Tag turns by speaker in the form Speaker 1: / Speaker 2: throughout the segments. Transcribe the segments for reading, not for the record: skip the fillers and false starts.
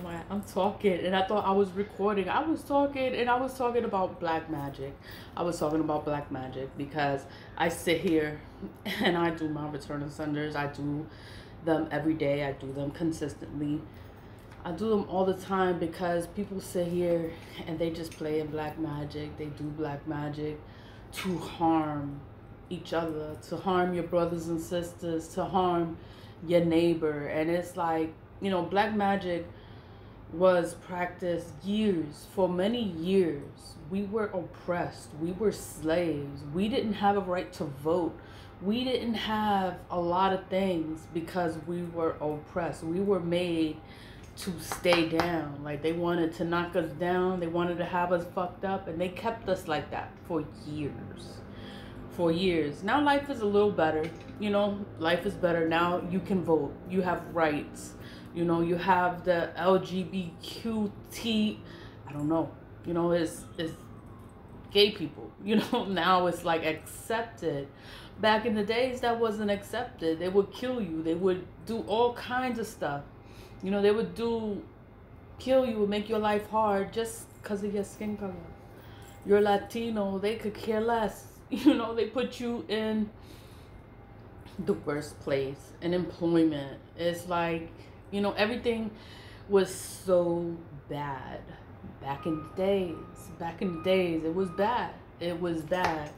Speaker 1: am I? I'm talking, and I thought I was recording. I was talking, and I was talking about black magic. I was talking about black magic because I sit here and I do my return of Sundays. I do them every day. I do them consistently. I do them all the time because people sit here and they just play in black magic. They do black magic to harm each other, to harm your brothers and sisters, to harm your neighbor. And it's like, you know, black magic was practiced years, for many years. We were oppressed. We were slaves. We didn't have a right to vote. We didn't have a lot of things because we were oppressed. We were made to stay down. Like, they wanted to knock us down. They wanted to have us fucked up, and they kept us like that for years. For years. Now life is a little better. You know, life is better. Now you can vote. You have rights. You know, you have the LGBTQT, I don't know. You know, it's gay people. You know, now it's like accepted. Back in the days, that wasn't accepted. They would kill you. They would do all kinds of stuff. You know, they would kill you and make your life hard just because of your skin color. You're Latino, they could care less. You know, they put you in the worst place, in employment. It's like, you know, everything was so bad. Back in the days, it was bad. It was bad.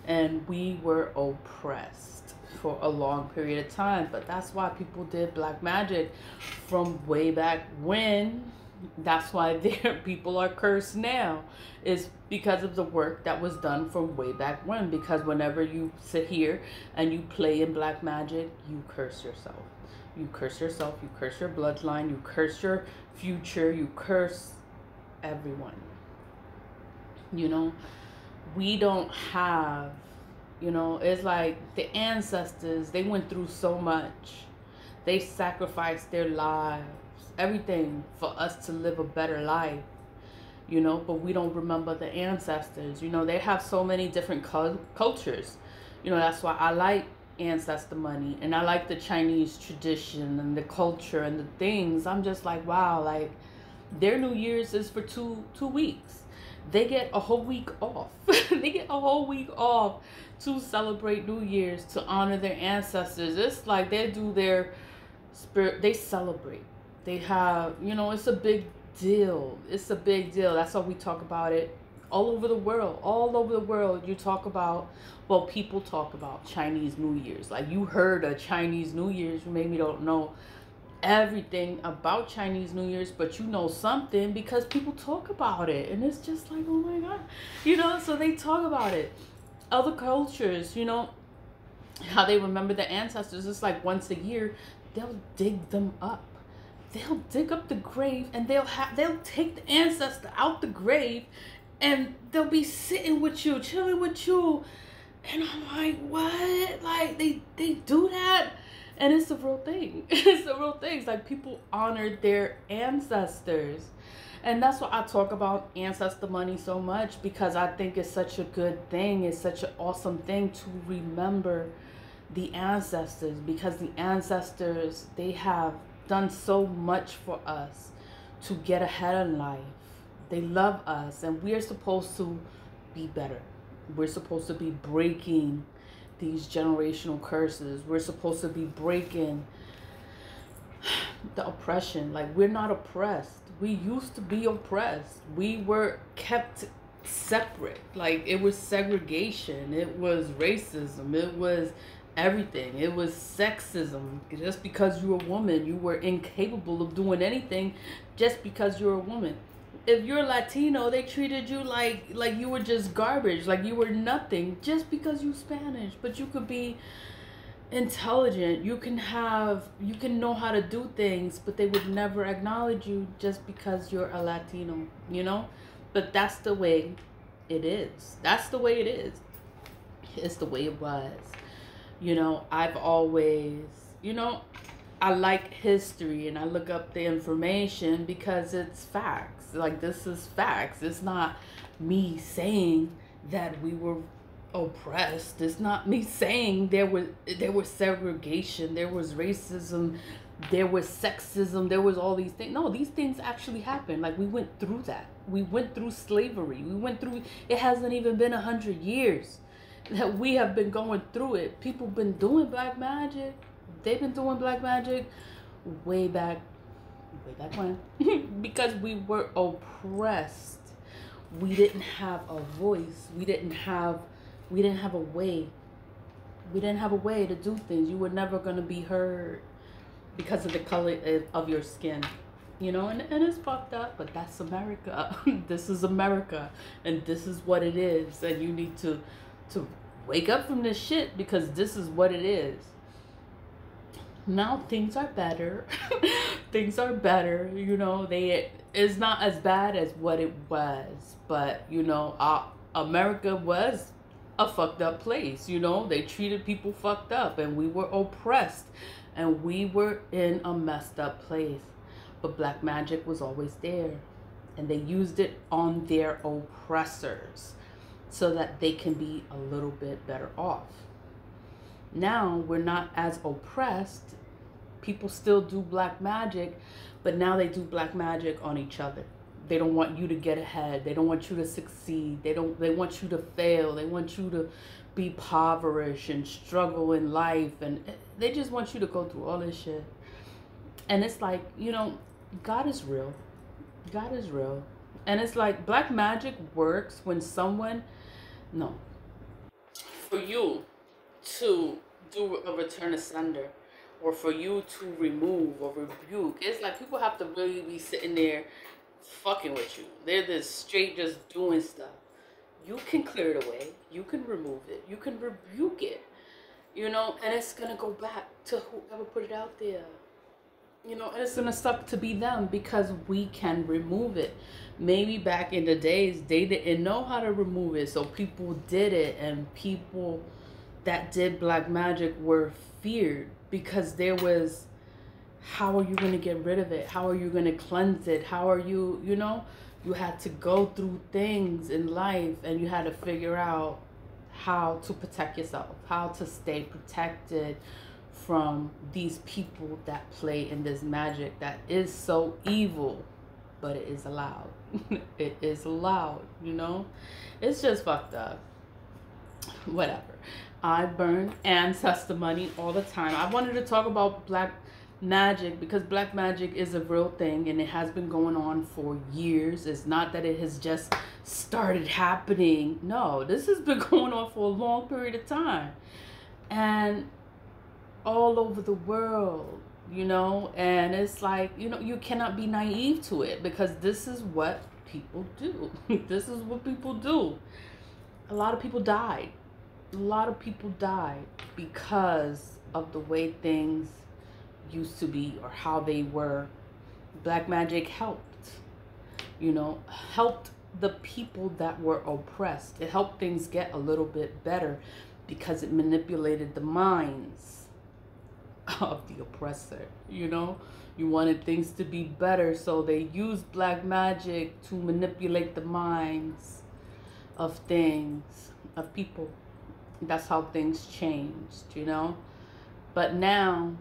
Speaker 1: And we were oppressed for a long period of time. But that's why people did black magic from way back when. That's why their people are cursed now. Is because of the work that was done from way back when. Because whenever you sit here and you play in black magic, you curse yourself. You curse yourself. You curse your bloodline. You curse your future. You curse everyone. You know, we don't have, you know, it's like the ancestors, they went through so much. They sacrificed their lives, everything for us to live a better life, you know, but we don't remember the ancestors. You know, they have so many different cultures. You know, that's why I like ancestor money, and I like the Chinese tradition and the culture and the things. I'm just like, wow, like their New Year's is for two weeks. They get a whole week off. They get a whole week off to celebrate New Year's, to honor their ancestors. It's like they do their spirit, they celebrate. They have, you know, it's a big deal. It's a big deal. That's why we talk about it all over the world. All over the world, you talk about, well, people talk about Chinese New Year's. Like, you heard of Chinese New Year's, you maybe don't know everything about Chinese New Year's, but you know something because people talk about it. And it's just like, oh my God, you know, so they talk about it. Other cultures, you know, how they remember their ancestors. It's like once a year, they'll dig them up. They'll dig up the grave, and they'll take the ancestor out the grave, and they'll be sitting with you, chilling with you. And I'm like, what? Like, they do that? And it's a real thing. It's a real thing. It's like people honor their ancestors. And that's why I talk about ancestor money so much, because I think it's such a good thing. It's such an awesome thing to remember the ancestors, because the ancestors, they have done so much for us to get ahead in life. They love us, and we're supposed to be better. We're supposed to be breaking these generational curses. We're supposed to be breaking the oppression. Like, we're not oppressed. We used to be oppressed. We were kept separate. Like, it was segregation. It was racism. It was everything. It was sexism. Just because you're a woman, you were incapable of doing anything just because you're a woman. If you're Latino, they treated you like you were just garbage, like you were nothing just because you Spanish. But you could be intelligent, you can know how to do things, but they would never acknowledge you just because you're a Latino, you know? But that's the way it is. That's the way it is. It's the way it was. You know, I've always, you know, I like history, and I look up the information because it's facts. Like, this is facts. It's not me saying that we were oppressed. It's not me saying there was segregation, there was racism, there was sexism, there was all these things. No, these things actually happened. Like, we went through that. We went through slavery. We went through, it hasn't even been 100 years that we have been going through it. People been doing black magic. They've been doing black magic way back when. Because we were oppressed. We didn't have a voice. We didn't have a way. We didn't have a way to do things. You were never going to be heard because of the color of your skin. You know, and it's fucked up, but that's America. This is America, and this is what it is. And you need to wake up from this shit, because this is what it is. Now things are better. Things are better, you know. It's not as bad as what it was, but you know, America was a fucked up place. You know, they treated people fucked up, and we were oppressed, and we were in a messed up place. But black magic was always there, and they used it on their oppressors so that they can be a little bit better off. Now we're not as oppressed. People still do black magic, but now they do black magic on each other. They don't want you to get ahead. They don't want you to succeed. They want you to fail. They want you to be impoverished and struggle in life, and they just want you to go through all this shit. And it's like, you know, God is real. God is real. And it's like, black magic works when someone, no, for you to do a return asunder, or for you to remove or rebuke, it's like people have to really be sitting there fucking with you. They're just straight just doing stuff. You can clear it away. You can remove it. You can rebuke it. You know, and it's gonna go back to whoever put it out there. You know, and it's gonna suck to be them, because we can remove it. Maybe back in the days, they didn't know how to remove it, so people did it, and people that did black magic were feared, because there was, how are you going to get rid of it? How are you going to cleanse it? How are you, you know, you had to go through things in life, and you had to figure out how to protect yourself, how to stay protected from these people that play in this magic that is so evil, but it is allowed. It is allowed, you know. It's just fucked up. Whatever. I burn ancestor money all the time. I wanted to talk about black magic because black magic is a real thing, and it has been going on for years. It's not that it has just started happening. No, this has been going on for a long period of time, and all over the world, you know. And it's like, you know, you cannot be naive to it, because this is what people do. This is what people do. A lot of people died. A lot of people died because of the way things used to be, or how they were. Black magic helped, you know, helped the people that were oppressed. It helped things get a little bit better, because it manipulated the minds of the oppressor. You know, you wanted things to be better, so they used black magic to manipulate the minds of things, of people. That's how things changed, you know. But now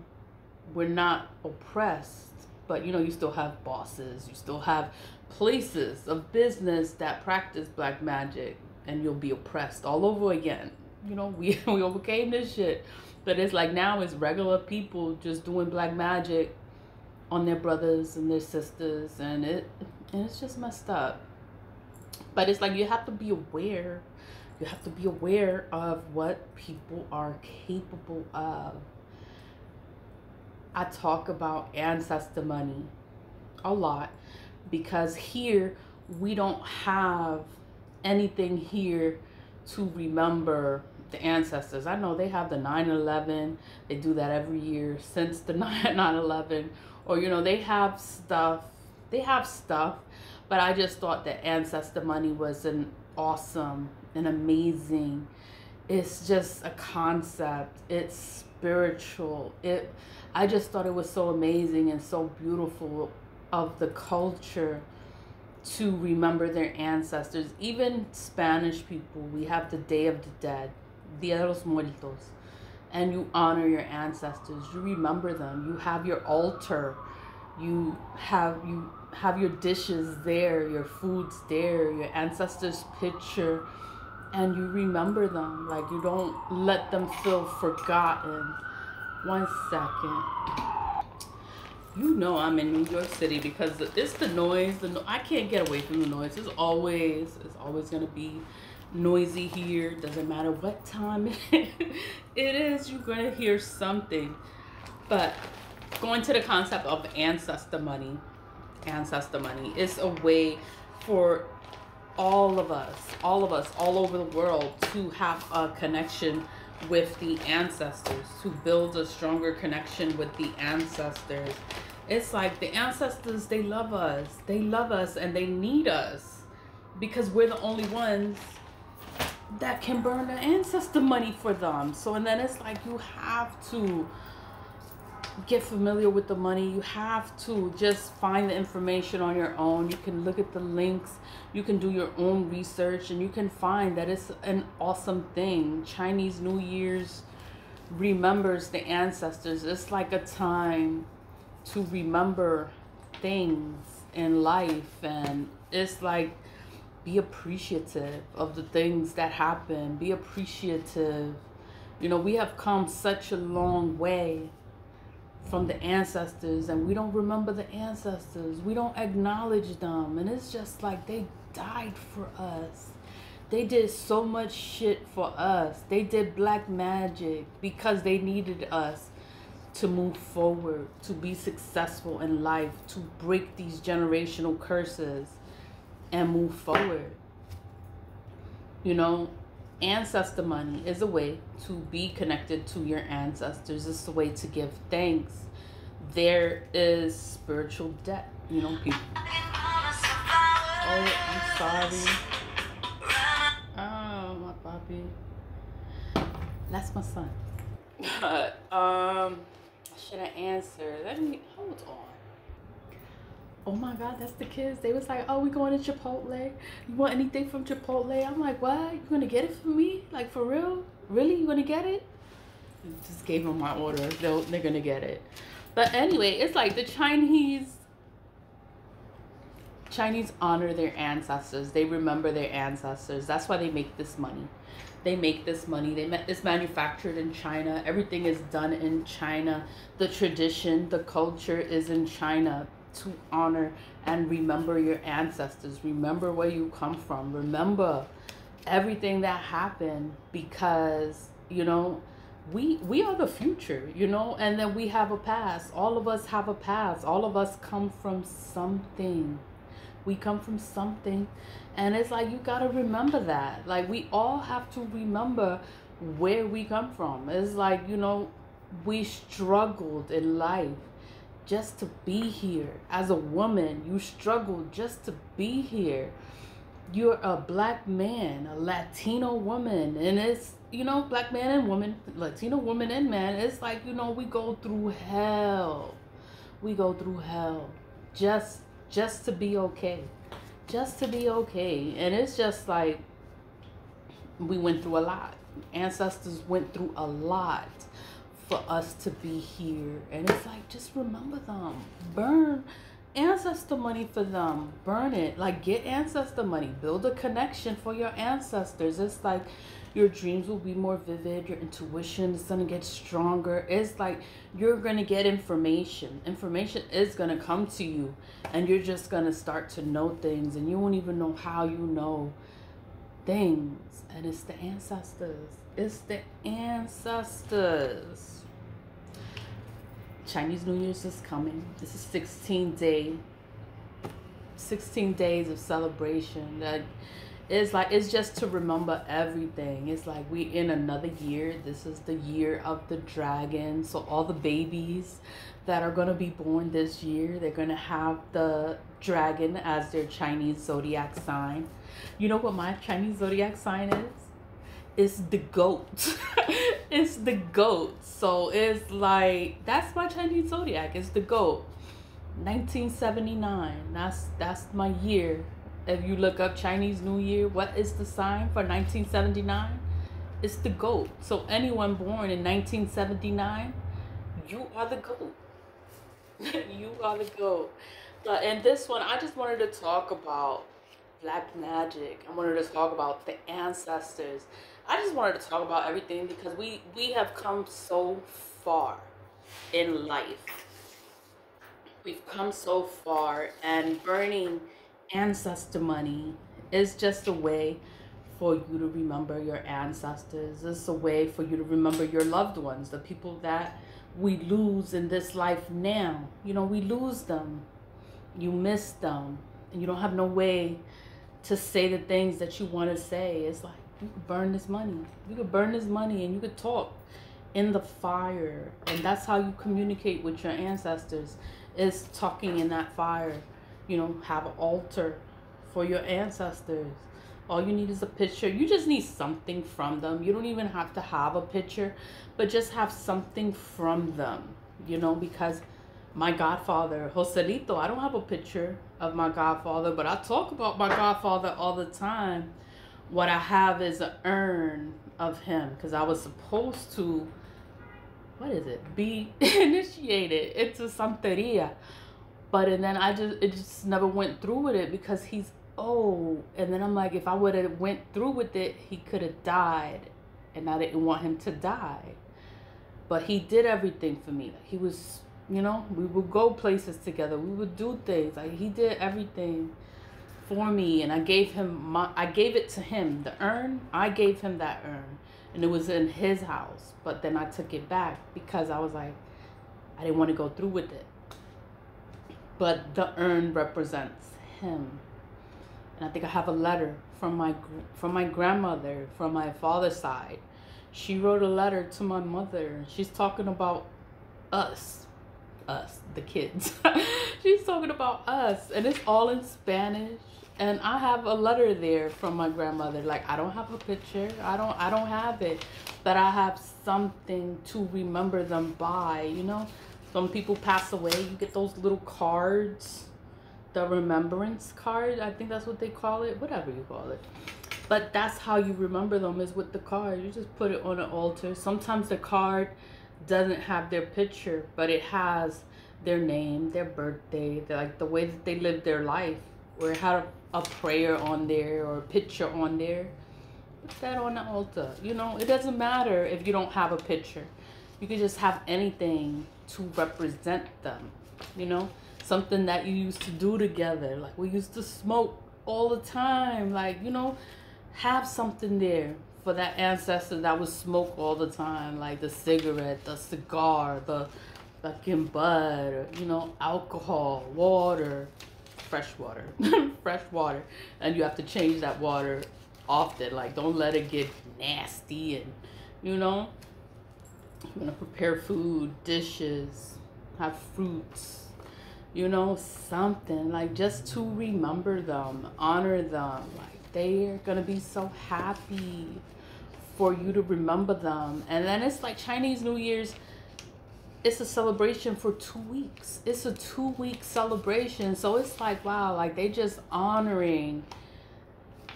Speaker 1: we're not oppressed, but you know, you still have bosses, you still have places of business that practice black magic, and you'll be oppressed all over again. You know, we overcame this shit. But it's like, now it's regular people just doing black magic on their brothers and their sisters, and it's just messed up. But it's like, you have to be aware. You have to be aware of what people are capable of. I talk about ancestor money a lot, because here we don't have anything here to remember the ancestors. I know they have the 9/11. They do that every year since the 9/11. Or, you know, they have stuff. They have stuff. But I just thought that ancestor money was an awesome and amazing. It's just a concept. It's spiritual. I just thought it was so amazing and so beautiful of the culture to remember their ancestors. Even Spanish people, we have the Day of the Dead, Dia de los Muertos. and you honor your ancestors. You remember them. You have your altar. You have your dishes there, your food's there, your ancestors' picture, and you remember them. Like, you don't let them feel forgotten. 1 second. You know I'm in New York City because it's the noise. I can't get away from the noise. It's always gonna be noisy here. Doesn't matter what time it is, you're gonna hear something. But going to the concept of ancestor money is a way for all of us all over the world to have a connection with the ancestors, to build a stronger connection with the ancestors. It's like the ancestors, they love us and they need us because we're the only ones that can burn the ancestor money for them. So, and then it's like you have to get familiar with the money. You have to just find the information on your own. You can look at the links, you can do your own research, and you can find that it's an awesome thing. Chinese New Year's remembers the ancestors. It's like a time to remember things in life, and it's like, be appreciative of the things that happen. Be appreciative. You know, we have come such a long way from the ancestors, and we don't remember the ancestors. We don't acknowledge them, and it's just like they died for us. They did so much shit for us. They did black magic because they needed us to move forward, to be successful in life, to break these generational curses and move forward. You know, ancestor money is a way to be connected to your ancestors. It's a way to give thanks. There is spiritual debt. You know, people. Oh, I'm sorry. Oh, my puppy. That's my son. Should I answer? Let me hold on. Oh my God, that's the kids. They was like, oh, we going to Chipotle. You want anything from Chipotle? I'm like, what? You gonna get it for me? Like, for real? Really? You gonna get it? Just gave them my order. They're gonna get it. But anyway, it's like the Chinese honor their ancestors. They remember their ancestors. That's why they make this money. They make this money. It's manufactured in China. Everything is done in China. The tradition, the culture is in China. To honor and remember your ancestors. Remember where you come from. Remember everything that happened, because, you know, we are the future, you know, and then we have a past. All of us have a past. All of us come from something. We come from something, and it's like, you gotta remember that. Like, we all have to remember where we come from. It's like, you know, we struggled in life just to be here. As a woman, you struggled just to be here. You're a black man, a Latino woman, and it's, you know, black man and woman, Latino woman and man, it's like, you know, we go through hell. We go through hell just to be okay. Just to be okay. And it's just like, we went through a lot. Ancestors went through a lot for us to be here. And it's like, just remember them. Burn ancestor money for them. Burn it. Like, get ancestor money. Build a connection for your ancestors. It's like, your dreams will be more vivid. Your intuition is going to get stronger. It's like, you're going to get information. Information is going to come to you, and you're just going to start to know things, and you won't even know how you know things. And it's the ancestors. It's the ancestors. Chinese New Year's is coming. This is 16 days of celebration. That is like, it's just to remember everything. It's like, we in another year. This is the year of the dragon. So all the babies that are going to be born this year, they're going to have the dragon as their Chinese zodiac sign. You know what my Chinese zodiac sign is? It's the goat. It's the goat. So it's like, that's my Chinese zodiac. It's the goat. 1979. That's my year. If you look up Chinese New Year, what is the sign for 1979? It's the GOAT. So anyone born in 1979, you are the GOAT. You are the GOAT. And this one, I just wanted to talk about black magic. I wanted to talk about the ancestors. I just wanted to talk about everything because we have come so far in life. We've come so far, and burning ancestor money is just a way for you to remember your ancestors. It's a way for you to remember your loved ones, the people that we lose in this life now. You know, we lose them. You miss them. And you don't have no way to say the things that you want to say. It's like, you could burn this money. You could burn this money and you could talk in the fire. And that's how you communicate with your ancestors, is talking in that fire. You know, have an altar for your ancestors. All you need is a picture. You just need something from them. You don't even have to have a picture, but just have something from them, you know, because my godfather, Joselito, I don't have a picture of my godfather, but I talk about my godfather all the time. What I have is an urn of him, because I was supposed to, be initiated into Santeria. But, and then it just never went through with it because he's old. And then I'm like, if I would have went through with it, he could have died. And I didn't want him to die. But he did everything for me. Like, he was, you know, we would go places together. We would do things. Like, he did everything for me. And I gave it to him. The urn, I gave him that urn. And it was in his house. But then I took it back because I was like, I didn't want to go through with it. But the urn represents him. And I think I have a letter from my grandmother, from my father's side. She wrote a letter to my mother. She's talking about us, the kids. She's talking about us, and it's all in Spanish. And I have a letter there from my grandmother. Like, I don't have a picture. I don't have it, but I have something to remember them by. You know, some people pass away. You get those little cards. The remembrance card, I think that's what they call it, whatever you call it. But that's how you remember them, is with the card. You just put it on an altar. Sometimes the card doesn't have their picture, but it has their name, their birthday, like the way that they lived their life, or it had a prayer on there or a picture on there. Put that on the altar. You know, it doesn't matter if you don't have a picture. You can just have anything to represent them, you know. Something that you used to do together. Like, we used to smoke all the time. Like, you know, have something there for that ancestor that would smoke all the time. Like the cigarette, the cigar, the fucking bud, or, you know, alcohol, water, fresh water, fresh water. And you have to change that water often. Like, don't let it get nasty. And, you know, you're gonna prepare food, dishes, have fruits. You know, something like just to remember them, honor them. Like, they're gonna be so happy for you to remember them. And then it's like Chinese New Year's, it's a celebration for 2 weeks. It's a 2-week celebration. So it's like, wow, like they just honoring,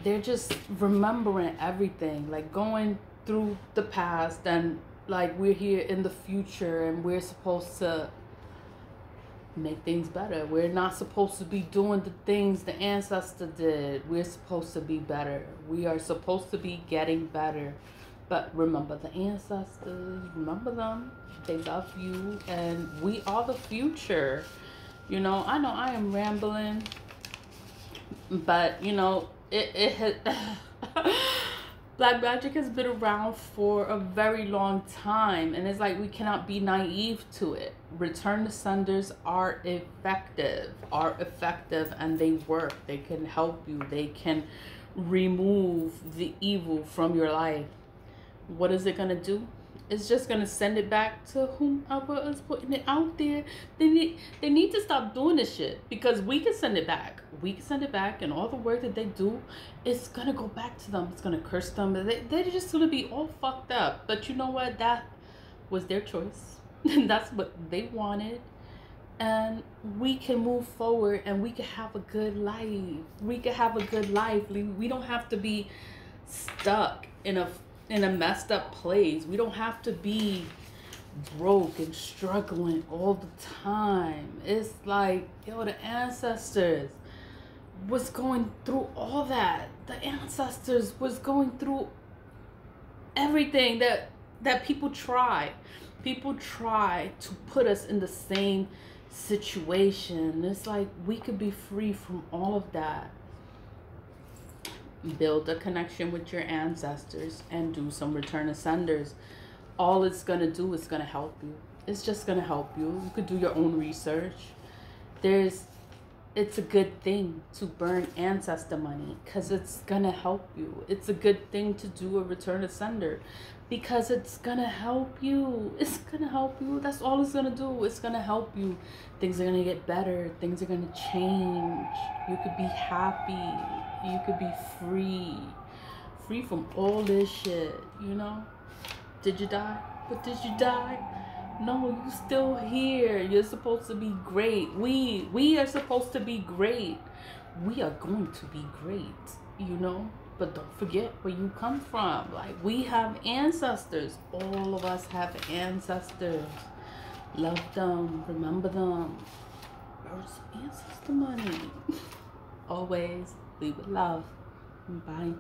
Speaker 1: they're just remembering everything, like going through the past, and like we're here in the future, and we're supposed to make things better. We're not supposed to be doing the things the ancestor did. We're supposed to be better. We are supposed to be getting better. But remember the ancestors. Remember them. They love you. And we are the future. You know I am rambling. But, you know, it has... Black magic has been around for a very long time, and it's like we cannot be naive to it. Return to senders are effective, and they work. They can help you. They can remove the evil from your life. What is it gonna do? It's just gonna send it back to whomever is putting it out there. They need to stop doing this shit, because we can send it back. We can send it back, and all the work that they do, it's gonna go back to them. It's gonna curse them. They're just gonna be all fucked up. But you know what? That was their choice. That's what they wanted. And we can move forward, and we can have a good life. We can have a good life. We don't have to be stuck in a in a messed up place. We don't have to be broke and struggling all the time. It's like, yo, the ancestors was going through all that. The ancestors was going through everything that people try. People try to put us in the same situation. It's like we could be free from all of that. Build a connection with your ancestors and do some return ascenders. All it's gonna do is gonna help you. It's just gonna help you. You could do your own research. It's a good thing to burn ancestor money because it's gonna help you. It's a good thing to do a return ascender because it's gonna help you. It's gonna help you. That's all it's gonna do. It's gonna help you. Things are gonna get better. Things are gonna change. You could be happy. You could be free. Free from all this shit, you know? Did you die? But did you die? No, you're still here. You're supposed to be great. We are supposed to be great. We are going to be great, you know? But don't forget where you come from. Like, we have ancestors. All of us have ancestors. Love them. Remember them. Earn some ancestor money. Always leave with love. Bye.